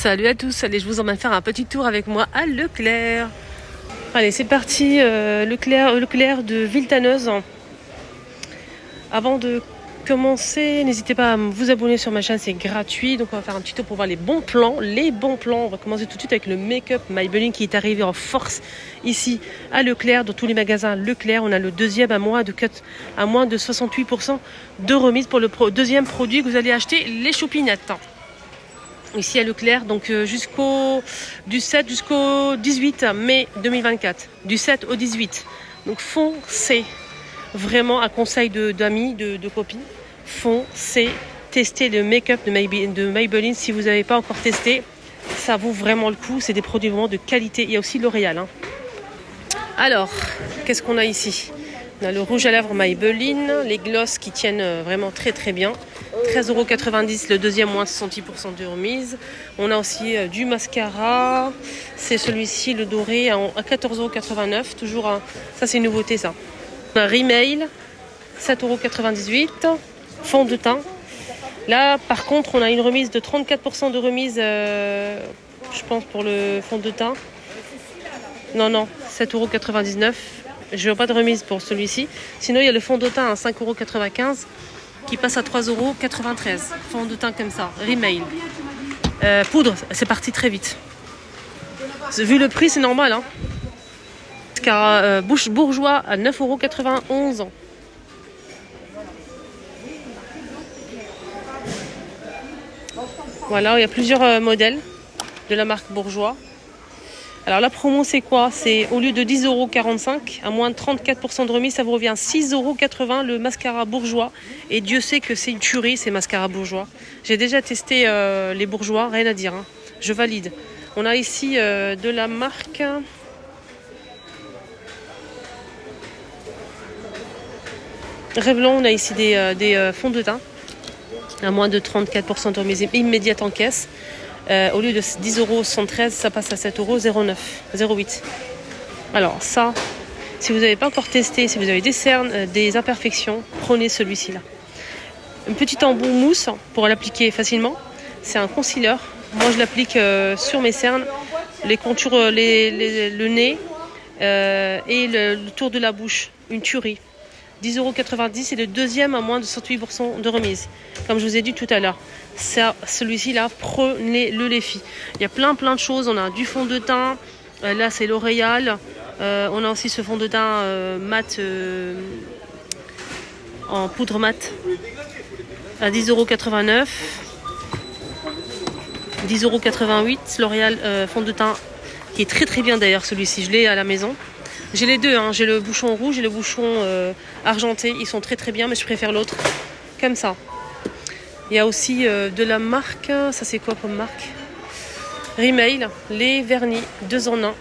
Salut à tous, allez, je vous emmène faire un petit tour avec moi à Leclerc. Allez, c'est parti, Leclerc de Villetaneuse. Avant de commencer, n'hésitez pas à vous abonner sur ma chaîne, c'est gratuit. Donc on va faire un petit tour pour voir les bons plans. On va commencer tout de suite avec le make-up Maybelline qui est arrivé en force ici à Leclerc. Dans tous les magasins Leclerc, on a le deuxième à moins de 68% de remise pour le deuxième produit que vous allez acheter, les choupinettes. Ici à Leclerc, donc du 7 jusqu'au 18 mai 2024. Du 7 au 18. Donc foncez. Vraiment un conseil d'amis, de copines. Foncez. Testez le make-up de Maybelline. Si vous n'avez pas encore testé, ça vaut vraiment le coup. C'est des produits vraiment de qualité. Il y a aussi L'Oréal. Alors, qu'est-ce qu'on a ici? On a le rouge à lèvres Maybelline. Les glosses qui tiennent vraiment très très bien. 13,90 €, le deuxième moins 70% de remise. On a aussi du mascara. C'est celui-ci, le doré, à 14,89 €. Toujours ça, c'est une nouveauté, ça. On a Rimmel, 7,98 €. Fond de teint. Là, par contre, on a une remise de 34% de remise, je pense, pour le fond de teint. Non, 7,99 €. Je n'ai pas de remise pour celui-ci. Sinon, il y a le fond de teint à 5,95 € qui passe à 3,93 €. Fond de teint comme ça, Rimmel. Poudre, c'est parti très vite. Vu le prix, c'est normal. Car Bouche Bourgeois à 9,91 €. Voilà, il y a plusieurs modèles de la marque Bourgeois. Alors la promo, c'est quoi? C'est au lieu de 10,45 € à moins de 34% de remise, ça vous revient 6,80 € le mascara Bourgeois. Et Dieu sait que c'est une tuerie, ces mascaras Bourgeois. J'ai déjà testé les Bourgeois, rien à dire. Je valide. On a ici de la marque Revlon. On a ici des fonds de teint à moins de 34% de remise immédiate en caisse. Au lieu de 10,73 €, ça passe à 7,08 €. Alors ça, si vous n'avez pas encore testé, si vous avez des cernes, des imperfections, prenez celui-ci là. Un petit embout mousse pour l'appliquer facilement. C'est un concealer. Moi je l'applique sur mes cernes, les contours, le nez et le tour de la bouche. Une tuerie. 10,90 € et le deuxième à moins de 68% de remise. Comme je vous ai dit tout à l'heure. Celui-ci là, prenez-le les filles. Il y a plein de choses. On a du fond de teint. Là c'est L'Oréal. On a aussi ce fond de teint mat en poudre mat à 10,89 €. 10,88 € L'Oréal fond de teint qui est très très bien d'ailleurs, celui-ci. Je l'ai à la maison. J'ai les deux, j'ai le bouchon rouge et le bouchon argenté. Ils sont très très bien, mais je préfère l'autre. Comme ça. Il y a aussi de la marque, ça c'est quoi comme marque? Rimmel, les vernis, 2 en 1.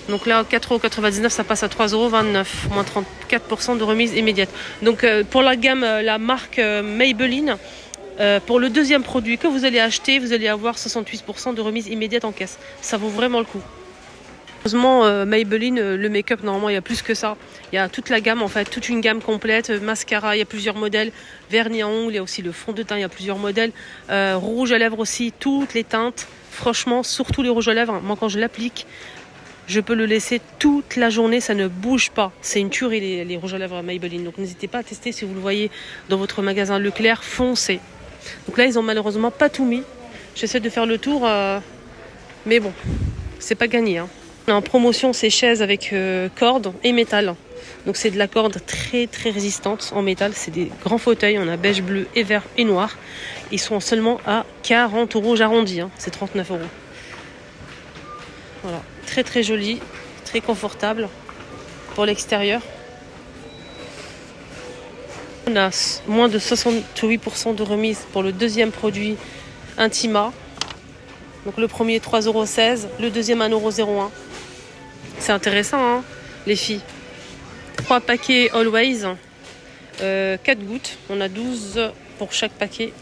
Donc là, 4,99 €, ça passe à 3,29 €, moins 34% de remise immédiate. Donc pour la gamme, la marque Maybelline, pour le deuxième produit que vous allez acheter, vous allez avoir 68% de remise immédiate en caisse. Ça vaut vraiment le coup. Heureusement, Maybelline, le make-up, normalement, il y a plus que ça. Il y a toute la gamme, en fait, toute une gamme complète. Mascara, il y a plusieurs modèles. Vernis en ongles, il y a aussi le fond de teint, il y a plusieurs modèles. Rouge à lèvres aussi, toutes les teintes. Franchement, surtout les rouges à lèvres. Moi, quand je l'applique, je peux le laisser toute la journée, ça ne bouge pas. C'est une tuerie, les rouges à lèvres Maybelline. Donc, n'hésitez pas à tester si vous le voyez dans votre magasin Leclerc, foncez. Donc là, ils ont malheureusement pas tout mis. J'essaie de faire le tour, mais bon, c'est pas gagné. En promotion, ces chaises avec corde et métal. Donc c'est de la corde très très résistante en métal. C'est des grands fauteuils. On a beige, bleu et vert et noir. Ils sont seulement à 40 €. J'arrondis. C'est 39 €. Voilà. Très très joli. Très confortable pour l'extérieur. On a moins de 68% de remise pour le deuxième produit Intima. Donc le premier 3,16 €. Le deuxième 1,01 €. C'est intéressant, les filles. 3 paquets Always, 4 gouttes. On a 12 pour chaque paquet.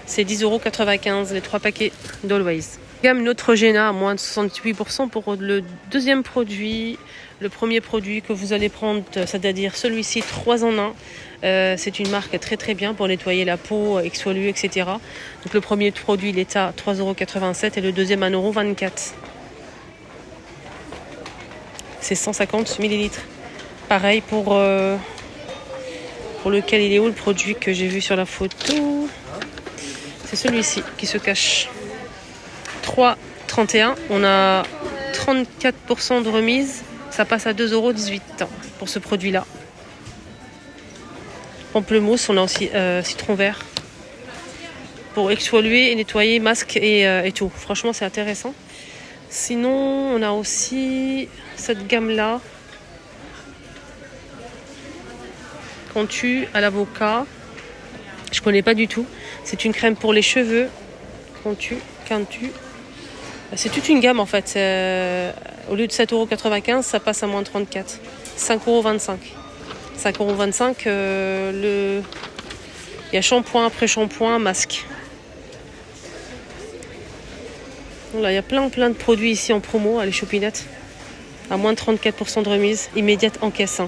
C'est 10,95 € les 3 paquets d'Always. Gamme Neutrogena à moins de 68% pour le deuxième produit. Le premier produit que vous allez prendre, c'est-à-dire celui-ci 3 en 1. C'est une marque très très bien pour nettoyer la peau, exfolier, etc. Donc le premier produit il est à 3,87 € et le deuxième à 1,24 €. C'est 150 ml. Pareil pour lequel il est où le produit que j'ai vu sur la photo. C'est celui-ci qui se cache. 3,31 €. On a 34% de remise. Ça passe à 2,18 € pour ce produit-là. Pamplemousse, on a aussi citron vert. Pour exfolier et nettoyer, masque et tout. Franchement, c'est intéressant. Sinon, on a aussi cette gamme-là. Contu à l'avocat. Je connais pas du tout. C'est une crème pour les cheveux. Contu. C'est toute une gamme en fait. Au lieu de 7,95 €, ça passe à moins 34. 5,25 €. 5,25 €. Il y a shampoing, après-shampoing, masque. Voilà, il y a plein de produits ici en promo à les Chopinettes. À moins de 34% de remise immédiate en caisse.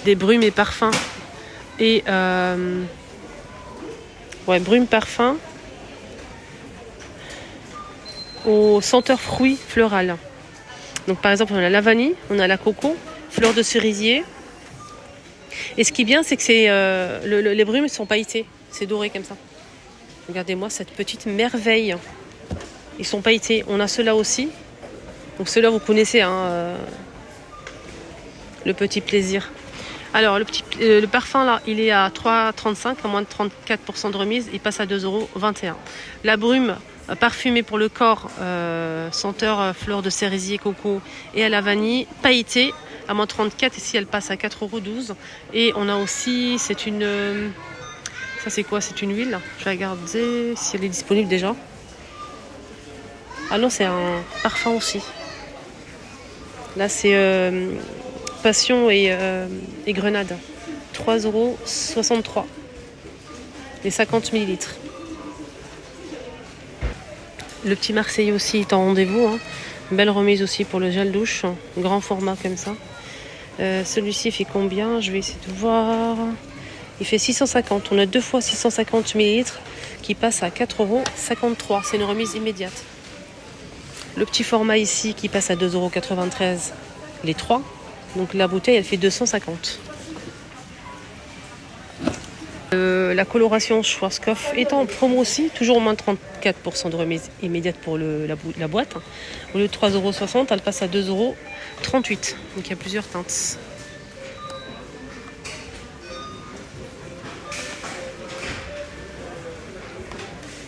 Des brumes et parfums. Et brumes, parfums. Aux senteurs fruits florales. Donc par exemple on a la vanille, on a la coco, fleur de cerisier. Et ce qui est bien c'est que les brumes sont pailletées, c'est doré comme ça. Regardez-moi cette petite merveille. Ils sont pailletés. On a ceux-là aussi. Donc ceux-là vous connaissez le petit plaisir. Alors le parfum là il est à 3,35 € à moins de 34% de remise, il passe à 2,21 €. La brume parfumée pour le corps, senteur fleur de cerisier, coco et à la vanille, pailletée à moins 34 €, ici elle passe à 4,12 €. Et on a aussi, ça c'est quoi? C'est une huile. Je vais regarder si elle est disponible déjà. Ah non, c'est un parfum aussi. Là c'est passion et grenade. 3,63 € les 50 ml. Le petit Marseillais aussi est en rendez-vous. Belle remise aussi pour le gel douche. Grand format comme ça. Celui-ci fait combien? Je vais essayer de voir. Il fait 650. On a 2 fois 650 ml qui passe à 4,53 €. C'est une remise immédiate. Le petit format ici qui passe à 2,93 €. Les 3. Donc la bouteille elle fait 250. La coloration Schwarzkopf est en promo aussi, toujours au moins 34% de remise immédiate pour la boîte. Au lieu de 3,60 €, elle passe à 2,38 €. Donc il y a plusieurs teintes.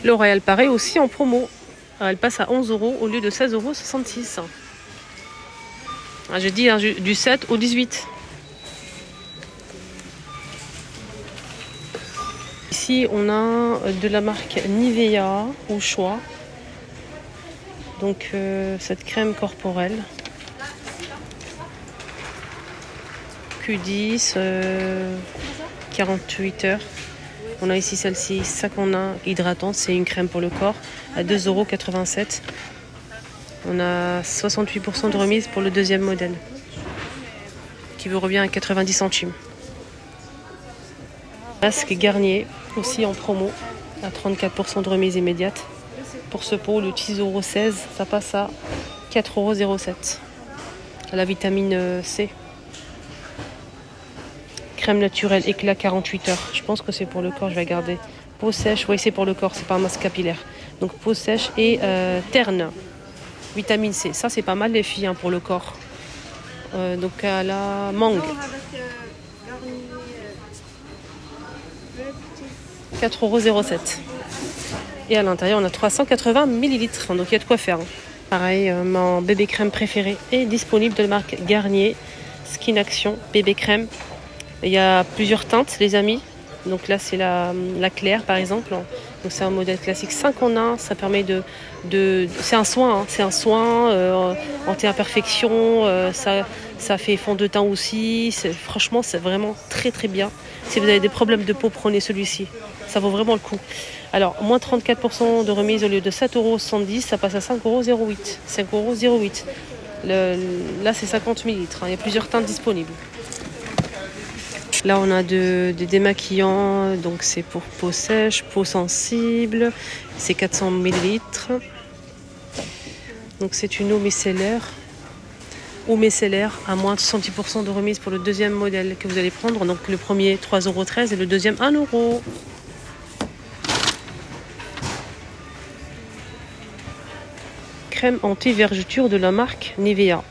L'Oréal pareil aussi en promo. Elle passe à 11 € au lieu de 16,66 €. J'ai dit du 7 au 18. Ici, on a de la marque Nivea au choix. Donc, cette crème corporelle. Q10, 48 heures. On a ici celle-ci, ça qu'on a, hydratante. C'est une crème pour le corps à 2,87 €. On a 68% de remise pour le deuxième modèle, qui vous revient à 90 centimes. Masque Garnier, aussi en promo, à 34% de remise immédiate. Pour ce pot, le 6,16 €, ça passe à 4,07 €. La vitamine C. Crème naturelle, éclat 48 heures. Je pense que c'est pour le corps, je vais regarder. Peau sèche, oui c'est pour le corps, c'est pas un masque capillaire. Donc peau sèche et terne. Vitamine C, ça c'est pas mal les filles pour le corps. Donc à la mangue. 4,07 €. Et à l'intérieur on a 380 ml. Donc il y a de quoi faire. Pareil, mon bébé crème préféré est disponible de la marque Garnier. Skin Action, bébé crème. Il y a plusieurs teintes les amis. Donc là c'est la claire par exemple. Donc c'est un modèle classique 5 en 1. Ça permet c'est un soin. C'est un soin anti-imperfection. Ça fait fond de teint aussi. Franchement c'est vraiment très très bien. Si vous avez des problèmes de peau, prenez celui-ci. Ça vaut vraiment le coup. Alors, moins 34% de remise au lieu de 7,70 €, ça passe à 5,08 €. 5,08 €. Là, c'est 50 millilitres. Il y a plusieurs teintes disponibles. Là, on a des démaquillants. Donc, c'est pour peau sèche, peau sensible. C'est 400 millilitres. Donc, c'est une eau micellaire. Eau micellaire à moins de 70% de remise pour le deuxième modèle que vous allez prendre. Donc, le premier, 3,13 € et le deuxième, 1 €. Crème anti-vergeture de la marque Nivea.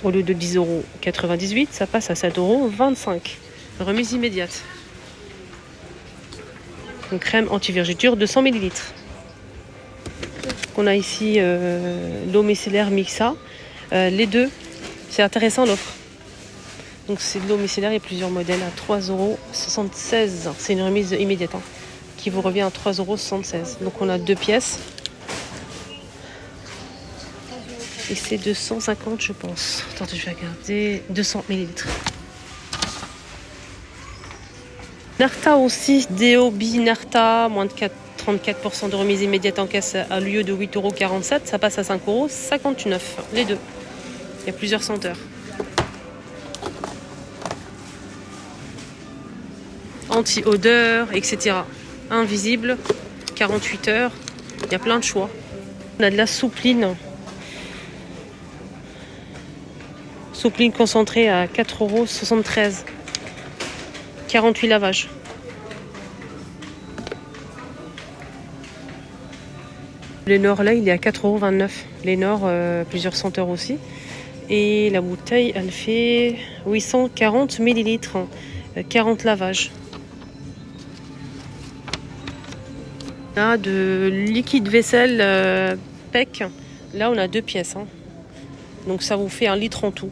Au lieu de 10,98 €, ça passe à 7,25 €. Remise immédiate. Une crème anti-vergeture de 100 millilitres. On a ici l'eau micellaire Mixa. Les deux, c'est intéressant l'offre. Donc c'est de l'eau micellaire, il y a plusieurs modèles à 3,76 €. C'est une remise immédiate qui vous revient à 3,76 €. Donc on a 2 pièces. Et c'est 250, je pense. Attendez, je vais regarder. 200 millilitres. Narta aussi, Deo Narta, moins de 34% de remise immédiate en caisse à lieu de 8,47 €. Ça passe à 5,59 €. Les deux. Il y a plusieurs senteurs. Anti-odeur, etc. Invisible, 48 heures. Il y a plein de choix. On a de la soupline. Soupline concentrée à 4,73 €. 48 lavages. Lénor là, il est à 4,29 €. Lénor, plusieurs senteurs aussi. Et la bouteille, elle fait 840 millilitres. 40 lavages. On a de liquide vaisselle PEC. Là, on a 2 pièces. Donc, ça vous fait 1 litre en tout.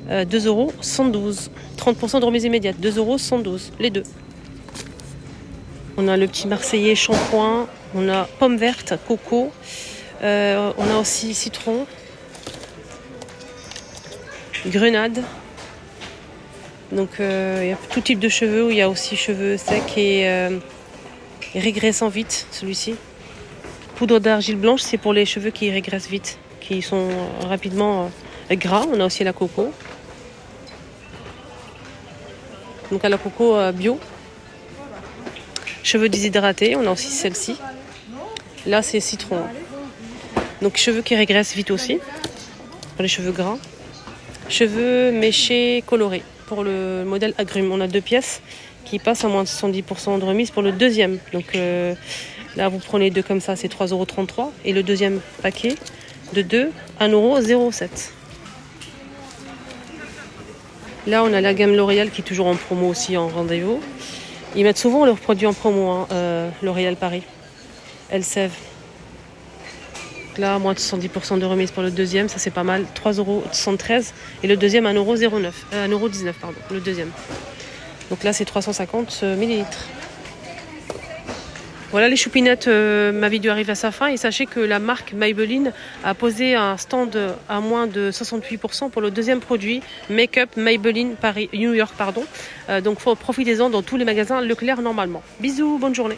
2,112 €. 30% de remise immédiate. 2,112 €. Les deux. On a le petit Marseillais shampoing. On a pomme verte, coco. On a aussi citron. Grenade. Donc, il y a tout type de cheveux. Il y a aussi cheveux secs et régressant vite, celui-ci. Poudre d'argile blanche, c'est pour les cheveux qui régressent vite, qui sont rapidement gras. On a aussi la coco. Donc à la coco bio. Cheveux déshydratés, on a aussi celle-ci. Là, c'est citron. Donc cheveux qui régressent vite aussi, pour les cheveux gras. Cheveux méchés colorés, pour le modèle agrumes. On a 2 pièces qui passent à moins de 70% de remise pour le deuxième. Donc là, vous prenez 2 comme ça, c'est 3,33 €. Et le deuxième paquet de 2, 1,07 €. Là, on a la gamme L'Oréal qui est toujours en promo aussi, en rendez-vous. Ils mettent souvent leurs produits en promo, L'Oréal Paris. Elseve. Là, moins de 70% de remise pour le deuxième, ça c'est pas mal. 3,73 € et le deuxième 1,19 €, pardon, le deuxième. Donc là, c'est 350 millilitres. Voilà les choupinettes, ma vidéo arrive à sa fin et sachez que la marque Maybelline a posé un stand à moins de 68% pour le deuxième produit Make-up Maybelline Paris, New York, pardon. Donc profitez-en dans tous les magasins Leclerc normalement. Bisous, bonne journée.